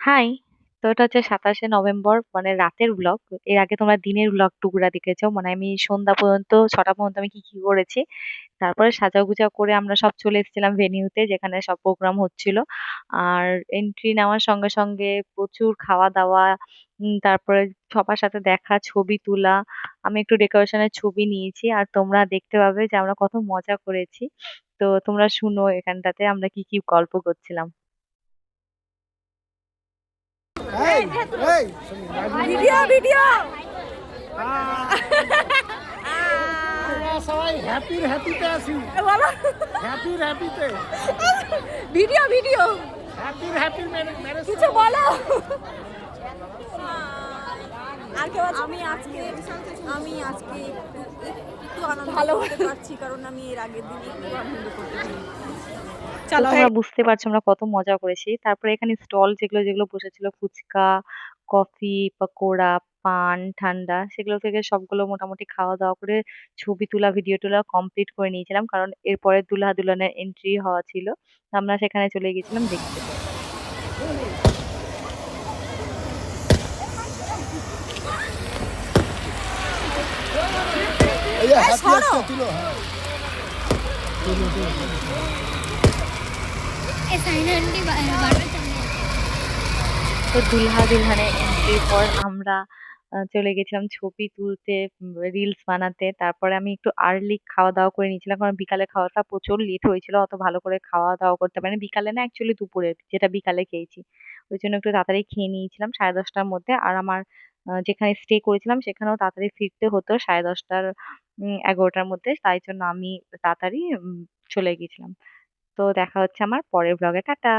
High! তো এটা হচ্ছে ২৭শে নভেম্বর মানে রাতের ব্লগ। এর আগে তোমরা দিনের ব্লগ টুকরা দেখেছো। মানে আমি সন্ধ্যা পর্যন্ত ৬টা পর্যন্ত আমি কি, কি করেছি। তারপরে সাজাগুজা করে আমরা সব চলে এসেছিলাম ভেন্যুতে যেখানে সব প্রোগ্রাম হচ্ছিল। আর এন্ট্রি নেওয়ার সঙ্গে, সঙ্গে প্রচুর খাওয়া-দাওয়া, তারপরে সবার সাথে দেখা, ছবি তোলা। আমি একটু ডেকোরেশনের ছবি নিয়েছি। আর তোমরা দেখতে পাবে যে আমরা কত মজা করেছি। তো তোমরা শুনো এখানটাতে আমরা কি, কি গল্প করছিলাম। এই এই ভিডিও ভিডিও আমরা সবাই হ্যাপিতে আছি। বলো হ্যাপিতে ভিডিও ভিডিও হ্যাপি ম্যারেজ। কিছু বলো আর কেউ আছে? আমি আজকে একটু আনন্দ ভালো করতে পারছি কারণ আমি এর আগের দিন একটু আনন্দ করতে পারি। তো চলো তোমরা বুঝতে পারছো আমরা কত মজা করেছি। তারপরে এখানে স্টল যেগুলো বসেছিল ফুচকা, কফি, পকোড়া, পান, ঠান্ডা সেগুলো থেকে সবগুলো মোটামুটি খাওয়া-দাওয়া করে ছবি তোলা, ভিডিও তোলা কমপ্লিট করে নিয়েছিলাম। কারণ এরপরে দুলহা-দুলহানের এন্ট্রি হওয়া ছিল। তো আমরা সেখানে চলে গেছিলাম দেখতে। এই হ্যাপি একটা তুলো। হ্যাঁ তো দুলহা-দুলহানের এন্ট্রির পর আমরা চলে গেছিলাম ছবি তুলতে, রিলস বানাতে। তারপরে আমি একটু আর্লি খাওয়া-দাওয়া করে নিয়েছিলাম। কারণ বিকালে খাওয়াটা প্রচুর লেট হয়েছিল। অত ভালো করে খাওয়া-দাওয়া করতে পারিনি। বিকালে না অ্যাকচুয়ালি দুপুরে, যেটা বিকালে খেয়েছি। ওইজন্য একটু তাড়াতাড়ি খেয়ে নিয়েছিলাম 10:30 টার মধ্যে। আর আমার যেখানে স্টে করেছিলাম সেখানেও তাড়াতাড়ি ফিরতে হতো 10:30 11 টার মধ্যে। তাই জন্য আমি তাড়াতাড়ি চলে গিয়েছিলাম। তো দেখা হচ্ছে আমার পরের ব্লগে। টাটা!